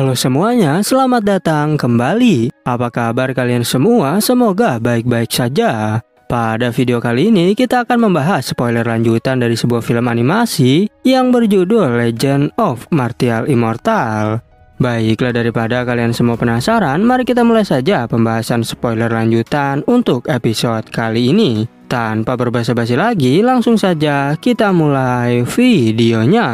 Halo semuanya, selamat datang kembali. Apa kabar kalian semua? Semoga baik-baik saja. Pada video kali ini kita akan membahas spoiler lanjutan dari sebuah film animasi yang berjudul Legend of Martial Immortal. Baiklah, daripada kalian semua penasaran, mari kita mulai saja pembahasan spoiler lanjutan untuk episode kali ini. Tanpa berbasa-basi lagi, langsung saja kita mulai videonya.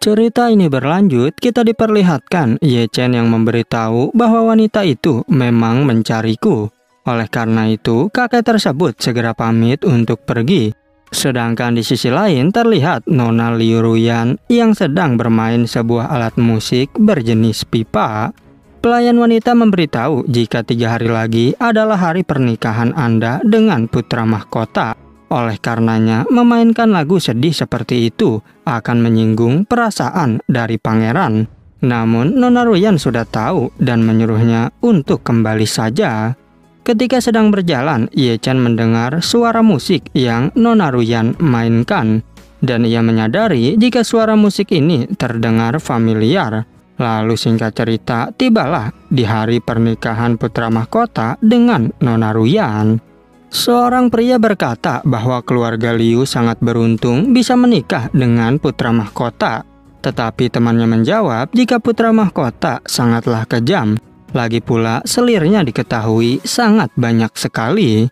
Cerita ini berlanjut, kita diperlihatkan Ye Chen yang memberitahu bahwa wanita itu memang mencariku. Oleh karena itu, kakek tersebut segera pamit untuk pergi. Sedangkan di sisi lain terlihat Nona Liu Ruyan yang sedang bermain sebuah alat musik berjenis pipa. Pelayan wanita memberitahu jika 3 hari lagi adalah hari pernikahan Anda dengan putra mahkota. Oleh karenanya, memainkan lagu sedih seperti itu akan menyinggung perasaan dari pangeran. Namun, Nona Ruyan sudah tahu dan menyuruhnya untuk kembali saja. Ketika sedang berjalan, Ye Chen mendengar suara musik yang Nona Ruyan mainkan. Dan ia menyadari jika suara musik ini terdengar familiar. Lalu singkat cerita, tibalah di hari pernikahan putra mahkota dengan Nona Ruyan. Seorang pria berkata bahwa keluarga Liu sangat beruntung bisa menikah dengan putra mahkota. Tetapi temannya menjawab jika putra mahkota sangatlah kejam. Lagi pula selirnya diketahui sangat banyak sekali.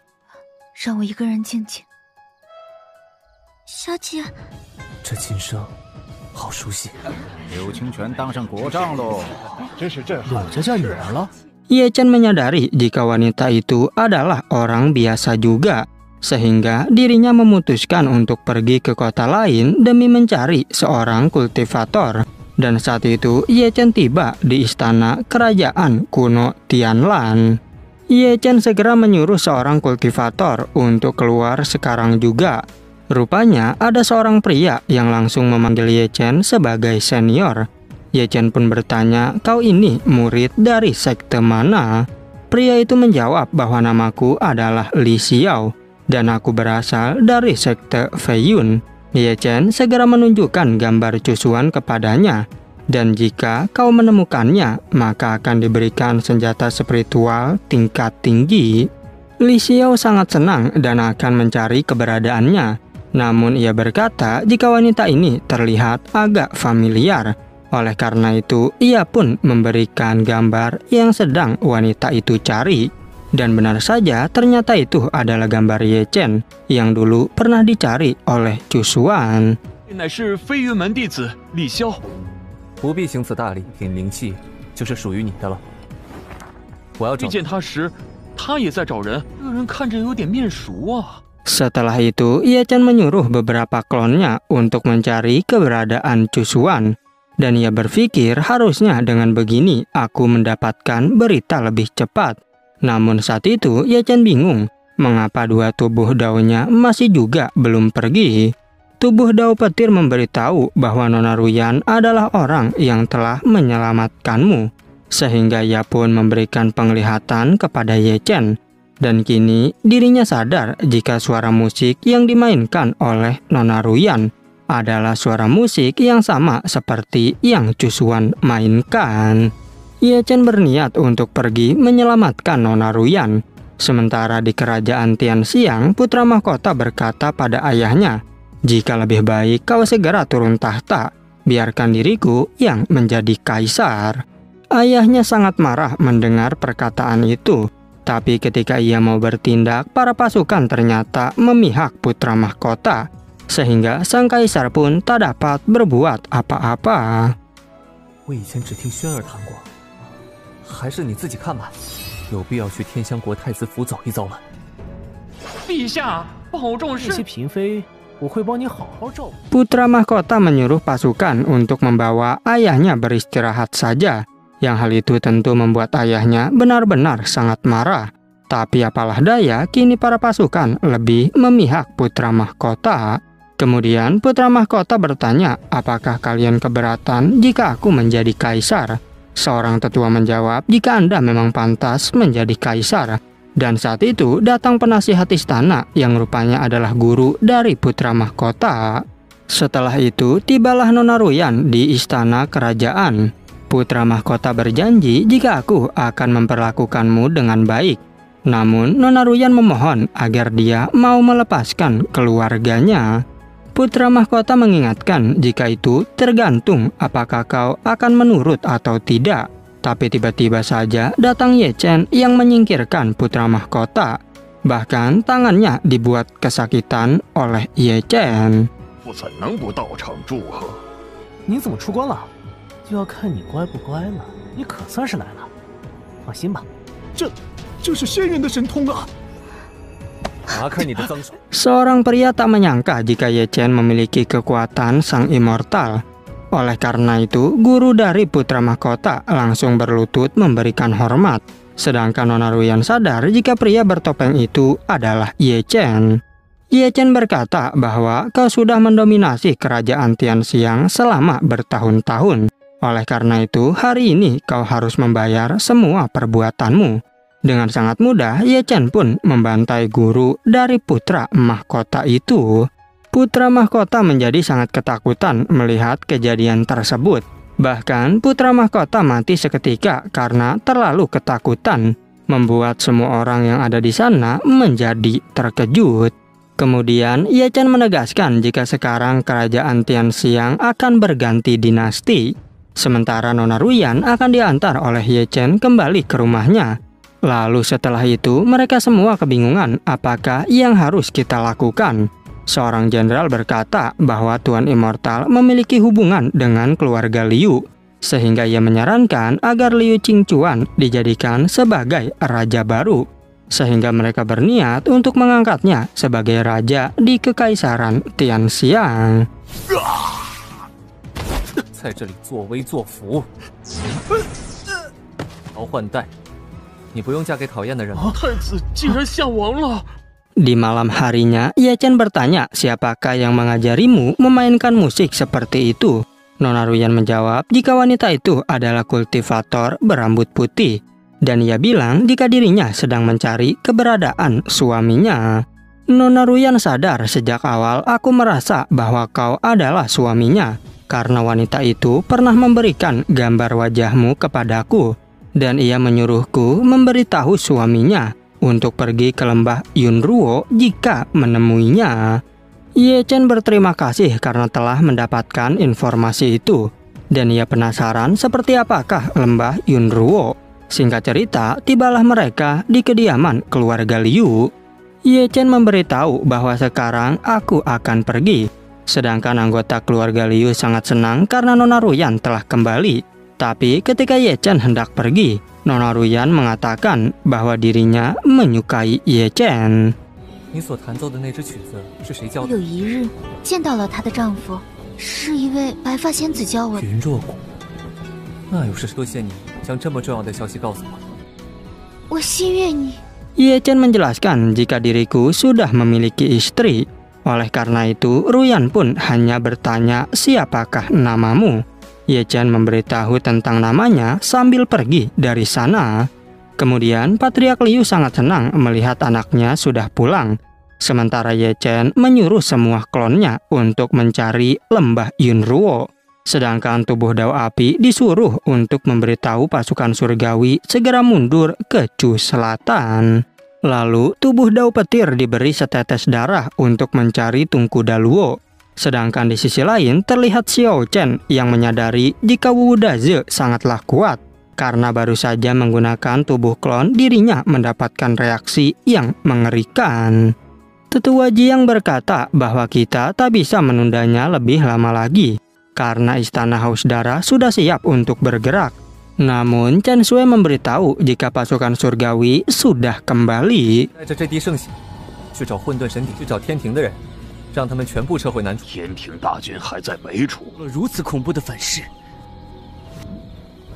Ye Chen menyadari jika wanita itu adalah orang biasa juga, sehingga dirinya memutuskan untuk pergi ke kota lain demi mencari seorang kultivator. Dan saat itu Ye Chen tiba di istana kerajaan kuno Tianlan. Ye Chen segera menyuruh seorang kultivator untuk keluar sekarang juga. Rupanya ada seorang pria yang langsung memanggil Ye Chen sebagai senior. Ye Chen pun bertanya, "Kau ini murid dari sekte mana?" Pria itu menjawab bahwa namaku adalah Li Xiao dan aku berasal dari sekte Feiyun. Ye Chen segera menunjukkan gambar cusuan kepadanya. Dan jika kau menemukannya, maka akan diberikan senjata spiritual tingkat tinggi. Li Xiao sangat senang dan akan mencari keberadaannya. Namun ia berkata jika wanita ini terlihat agak familiar. Oleh karena itu, ia pun memberikan gambar yang sedang wanita itu cari. Dan benar saja, ternyata itu adalah gambar Ye Chen yang dulu pernah dicari oleh Cusuan. Setelah itu, Ye Chen menyuruh beberapa klonnya untuk mencari keberadaan Cusuan. Dan ia berpikir harusnya dengan begini aku mendapatkan berita lebih cepat. Namun saat itu Ye Chen bingung mengapa 2 tubuh daunnya masih juga belum pergi. Tubuh dao petir memberitahu bahwa Nona Ruyan adalah orang yang telah menyelamatkanmu. Sehingga ia pun memberikan penglihatan kepada Ye Chen. Dan kini dirinya sadar jika suara musik yang dimainkan oleh Nona Ruyan adalah suara musik yang sama seperti yang Cusuan mainkan. Ye Chen berniat untuk pergi menyelamatkan Nona Ruyan. Sementara di kerajaan Tianxiang, putra mahkota berkata pada ayahnya, "Jika lebih baik kau segera turun tahta, biarkan diriku yang menjadi kaisar." Ayahnya sangat marah mendengar perkataan itu. Tapi ketika ia mau bertindak, para pasukan ternyata memihak putra mahkota. Sehingga sang kaisar pun tak dapat berbuat apa-apa. Putra mahkota menyuruh pasukan untuk membawa ayahnya beristirahat saja. Yang hal itu tentu membuat ayahnya benar-benar sangat marah. Tapi apalah daya, kini para pasukan lebih memihak putra mahkota. Kemudian putra mahkota bertanya, "Apakah kalian keberatan jika aku menjadi kaisar?" Seorang tetua menjawab, "Jika Anda memang pantas menjadi kaisar." Dan saat itu datang penasihat istana yang rupanya adalah guru dari putra mahkota. Setelah itu, tibalah Nona Ruyan di istana kerajaan. Putra mahkota berjanji jika aku akan memperlakukanmu dengan baik. Namun, Nona Ruyan memohon agar dia mau melepaskan keluarganya. Putra mahkota mengingatkan jika itu tergantung apakah kau akan menurut atau tidak. Tapi tiba-tiba saja datang Ye Chen yang menyingkirkan putra mahkota. Bahkan tangannya dibuat kesakitan oleh Ye Chen. 我怎能不到场祝贺？你怎么出关了？就要看你乖不乖了。你可算是来了，放心吧。这是仙人的神通啊！ 拿开你的脏手！ Seorang pria tak menyangka jika Ye Chen memiliki kekuatan sang immortal. Oleh karena itu, guru dari putra mahkota langsung berlutut memberikan hormat. Sedangkan Nona Ruyan sadar jika pria bertopeng itu adalah Ye Chen. Ye Chen berkata bahwa kau sudah mendominasi kerajaan Tianxiang selama bertahun-tahun. Oleh karena itu, hari ini kau harus membayar semua perbuatanmu. Dengan sangat mudah, Ye Chen pun membantai guru dari putra mahkota itu. Putra mahkota menjadi sangat ketakutan melihat kejadian tersebut. Bahkan putra mahkota mati seketika karena terlalu ketakutan, membuat semua orang yang ada di sana menjadi terkejut. Kemudian Ye Chen menegaskan jika sekarang kerajaan Tianxiang akan berganti dinasti. Sementara Nona Ruyan akan diantar oleh Ye Chen kembali ke rumahnya. Lalu setelah itu mereka semua kebingungan apakah yang harus kita lakukan. Seorang jenderal berkata bahwa Tuan Immortal memiliki hubungan dengan keluarga Liu, sehingga ia menyarankan agar Liu Qingchuan dijadikan sebagai raja baru, sehingga mereka berniat untuk mengangkatnya sebagai raja di Kekaisaran Tianxiang. 在这里作威作福，曹换代，你不用嫁给讨厌的人吗？太子竟然下王了！ Di malam harinya, Ye Chen bertanya siapakah yang mengajarimu memainkan musik seperti itu. Nona Ruyan menjawab jika wanita itu adalah kultivator berambut putih. Dan ia bilang jika dirinya sedang mencari keberadaan suaminya. Nona Ruyan sadar sejak awal aku merasa bahwa kau adalah suaminya. Karena wanita itu pernah memberikan gambar wajahmu kepadaku. Dan ia menyuruhku memberitahu suaminya untuk pergi ke lembah Yunruo jika menemuinya. Ye Chen berterima kasih karena telah mendapatkan informasi itu. Dan ia penasaran seperti apakah lembah Yunruo. Singkat cerita, tibalah mereka di kediaman keluarga Liu. Ye Chen memberitahu bahwa sekarang aku akan pergi. Sedangkan anggota keluarga Liu sangat senang karena Nona Ruyan telah kembali. Tapi ketika Ye Chen hendak pergi, Nona Ruyan mengatakan bahwa dirinya menyukai Ye Chen. 你所弹奏的那支曲子是谁教的？有一日见到了她的丈夫，是一位白发仙子教我的。云若谷，那又是多谢你将这么重要的消息告诉我。我心悦你。 Ye Chen menjelaskan jika diriku sudah memiliki istri. Oleh karena itu, Ruyan pun hanya bertanya siapakah namamu. Ye Chen memberitahu tentang namanya sambil pergi dari sana. Kemudian Patriark Liu sangat senang melihat anaknya sudah pulang. Sementara Ye Chen menyuruh semua klonnya untuk mencari lembah Yunruo. Sedangkan tubuh Dao Api disuruh untuk memberitahu pasukan surgawi segera mundur ke Chu Selatan. Lalu tubuh Dao Petir diberi setetes darah untuk mencari Tungku Daluo. Sedangkan di sisi lain terlihat Xiao Chen yang menyadari jika Wu Daze sangatlah kuat. Karena baru saja menggunakan tubuh klon dirinya mendapatkan reaksi yang mengerikan. Tetua Jiang berkata bahwa kita tak bisa menundanya lebih lama lagi. Karena Istana Haus Darah sudah siap untuk bergerak. Namun Chen Shui memberitahu jika pasukan surgawi sudah kembali. 带着这滴圣血，去找混沌神体，去找天庭的人，让他们全部撤回南楚。天庭大军还在北楚，了如此恐怖的反噬，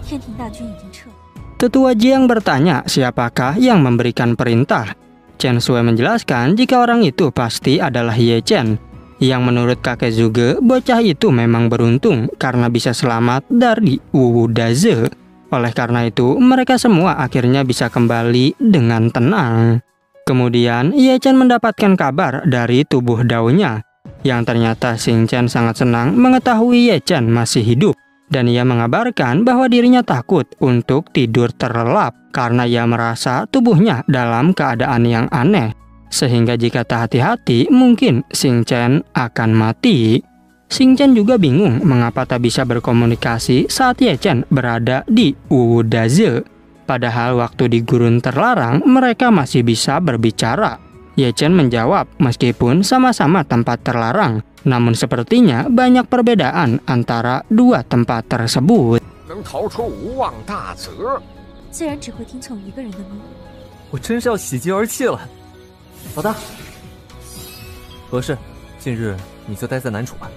天庭大军已经撤。 Tetua Jiang bertanya siapakah yang memberikan perintah. Chen Shui menjelaskan jika orang itu pasti adalah Ye Chen. Yang menurut kakek Zhuge, bocah itu memang beruntung karena bisa selamat dari Wu Daze. Oleh karena itu, mereka semua akhirnya bisa kembali dengan tenang. Kemudian, Ye Chen mendapatkan kabar dari tubuh Dao-nya. yang ternyata Xing Chen sangat senang mengetahui Ye Chen masih hidup. Dan ia mengabarkan bahwa dirinya takut untuk tidur terlelap karena ia merasa tubuhnya dalam keadaan yang aneh. Sehingga jika tak hati-hati mungkin Xing Chen akan mati. Xing Chen juga bingung mengapa tak bisa berkomunikasi saat Ye Chen berada di Wudaze. Padahal waktu di gurun terlarang mereka masih bisa berbicara. Ye Chen menjawab meskipun sama-sama tempat terlarang, namun sepertinya banyak perbedaan antara dua tempat tersebut. 能逃出无妄大泽，自然只会听从一个人的命。我真是要喜极而泣了。老大，何事？近日你就待在南楚吧，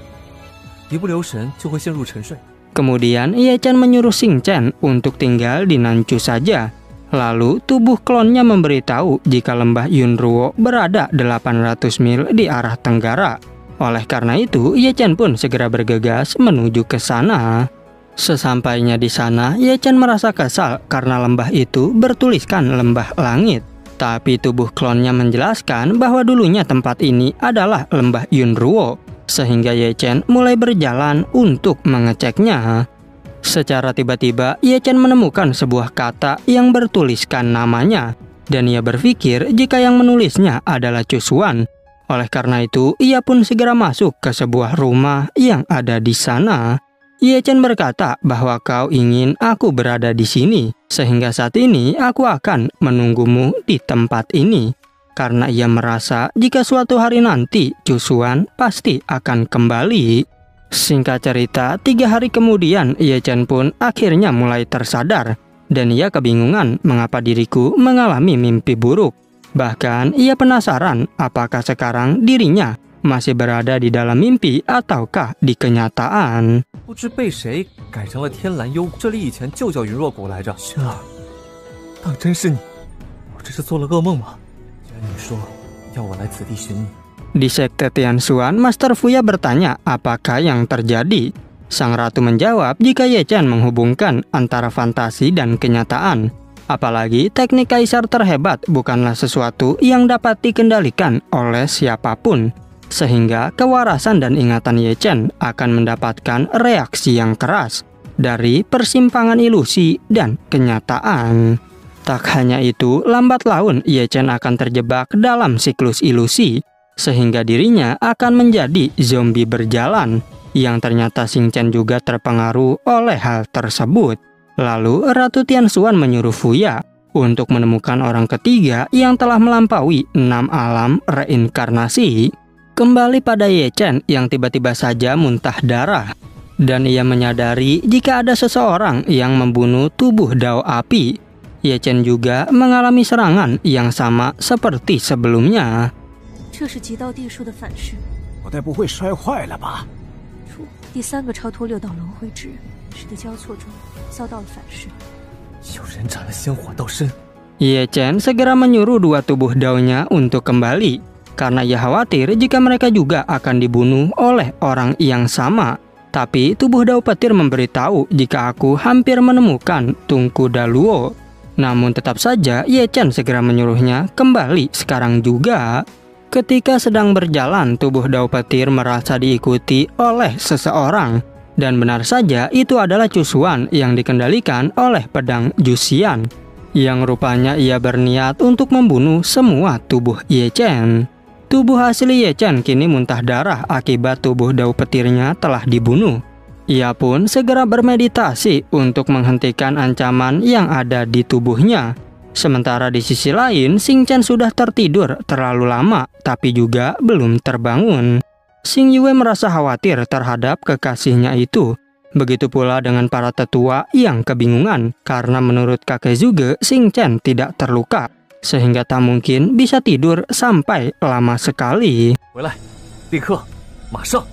一不留神就会陷入沉睡。 Kemudian Ye Chen menyuruh Xing Chen untuk tinggal di Nanchu saja. Lalu tubuh klonnya memberitahu jika lembah Yunruo berada 800 mil di arah tenggara. Oleh karena itu, Ye Chen pun segera bergegas menuju ke sana. Sesampainya di sana, Ye Chen merasa kesal karena lembah itu bertuliskan lembah langit. Tapi tubuh klonnya menjelaskan bahwa dulunya tempat ini adalah lembah Yunruo. Sehingga Ye Chen mulai berjalan untuk mengeceknya. Secara tiba-tiba, Ye Chen menemukan sebuah kata yang bertuliskan namanya. Dan ia berpikir jika yang menulisnya adalah Cusuan. Oleh karena itu, ia pun segera masuk ke sebuah rumah yang ada di sana. Ye Chen berkata bahwa kau ingin aku berada di sini. Sehingga saat ini aku akan menunggumu di tempat ini. Karena ia merasa jika suatu hari nanti Cusuan pasti akan kembali. Singkat cerita, 3 hari kemudian Ye Chen pun akhirnya mulai tersadar. Dan ia kebingungan mengapa diriku mengalami mimpi buruk. Bahkan ia penasaran apakah sekarang dirinya masih berada di dalam mimpi ataukah di kenyataan. 不知被谁改成了天蓝幽谷，这里以前就叫云若谷来着。薰儿，当真是你？我这是做了噩梦吗？既然你说要我来此地寻你。 Di sekte Tianxuan, Master Fuya bertanya apakah yang terjadi. Sang ratu menjawab jika Ye Chen menghubungkan antara fantasi dan kenyataan. Apalagi teknik kaisar terhebat bukanlah sesuatu yang dapat dikendalikan oleh siapapun. Sehingga kewarasan dan ingatan Ye Chen akan mendapatkan reaksi yang keras dari persimpangan ilusi dan kenyataan. Tak hanya itu, lambat laun Ye Chen akan terjebak dalam siklus ilusi. Sehingga dirinya akan menjadi zombie berjalan, yang ternyata Xing Chen juga terpengaruh oleh hal tersebut. Lalu Ratu Tianxuan menyuruh Fuya untuk menemukan orang ketiga yang telah melampaui 6 alam reinkarnasi. Kembali pada Ye Chen yang tiba-tiba saja muntah darah. Dan ia menyadari jika ada seseorang yang membunuh tubuh Dao Api. Ye Chen juga mengalami serangan yang sama seperti sebelumnya. 这是极道地术的反噬，脑袋不会摔坏了吧？第3个超脱6道轮回之人，使得交错中遭到了反噬。有人斩了仙火道身。 Ye Chen segera menyuruh 2 tubuh Dao-nya untuk kembali, karena ia khawatir jika mereka juga akan dibunuh oleh orang yang sama. Tapi tubuh Dao Petir memberitahu jika aku hampir menemukan Tungku Daluo. Namun tetap saja Ye Chen segera menyuruhnya kembali sekarang juga. Ketika sedang berjalan, tubuh Dao Petir merasa diikuti oleh seseorang. Dan benar saja itu adalah Cusuan yang dikendalikan oleh pedang Juxian. Yang rupanya ia berniat untuk membunuh semua tubuh Ye Chen. Tubuh asli Ye Chen kini muntah darah akibat tubuh Dao Petirnya telah dibunuh. Ia pun segera bermeditasi untuk menghentikan ancaman yang ada di tubuhnya. Sementara di sisi lain, Xing Chen sudah tertidur terlalu lama, tapi juga belum terbangun. Xing Yue merasa khawatir terhadap kekasihnya itu. Begitu pula dengan para tetua yang kebingungan, karena menurut kakek Zhuge, Xing Chen tidak terluka, sehingga tak mungkin bisa tidur sampai lama sekali. 回来，立刻，马上！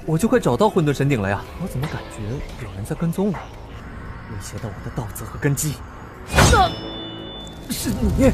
我就快找到混沌神鼎了呀！我怎么感觉有人在跟踪我，威胁到我的道泽和根基？是你！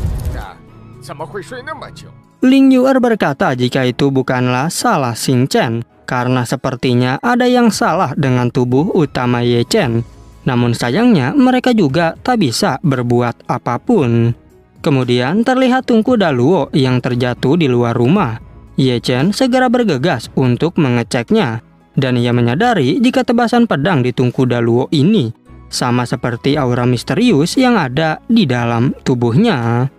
怎么会睡那么久？ Ling Yuer berkata jika itu bukanlah salah Xing Chen, karena sepertinya ada yang salah dengan tubuh utama Ye Chen. Namun sayangnya mereka juga tak bisa berbuat apapun. Kemudian terlihat Tungku Daluo yang terjatuh di luar rumah. Ye Chen segera bergegas untuk mengeceknya, dan ia menyadari jika tebasan pedang di tungku Daluo ini sama seperti aura misterius yang ada di dalam tubuhnya.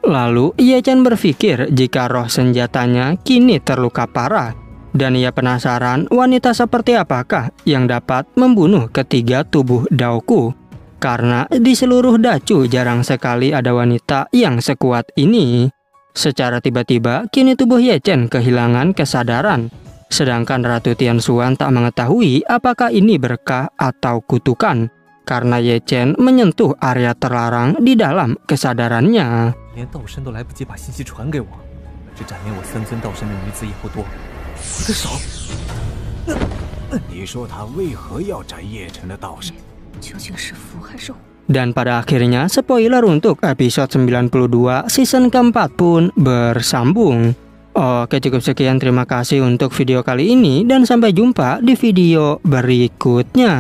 Lalu Ye Chen berpikir jika roh senjatanya kini terluka parah, dan ia penasaran wanita seperti apakah yang dapat membunuh ketiga tubuh Daoku. Karena di seluruh Dacu jarang sekali ada wanita yang sekuat ini. Secara tiba-tiba kini tubuh Ye Chen kehilangan kesadaran. Sedangkan Ratu Tianxuan tak mengetahui apakah ini berkah atau kutukan, karena Ye Chen menyentuh area terlarang di dalam kesadarannya. 连道身都来不及把信息传给我，这斩灭我3尊道身的女子也不多。我的手，你说他为何要斩叶辰的道身？ 究竟是福还是祸？ Dan pada akhirnya spoiler untuk episode 92 season keempat pun bersambung. Oke, cukup sekian, terima kasih untuk video kali ini dan sampai jumpa di video berikutnya.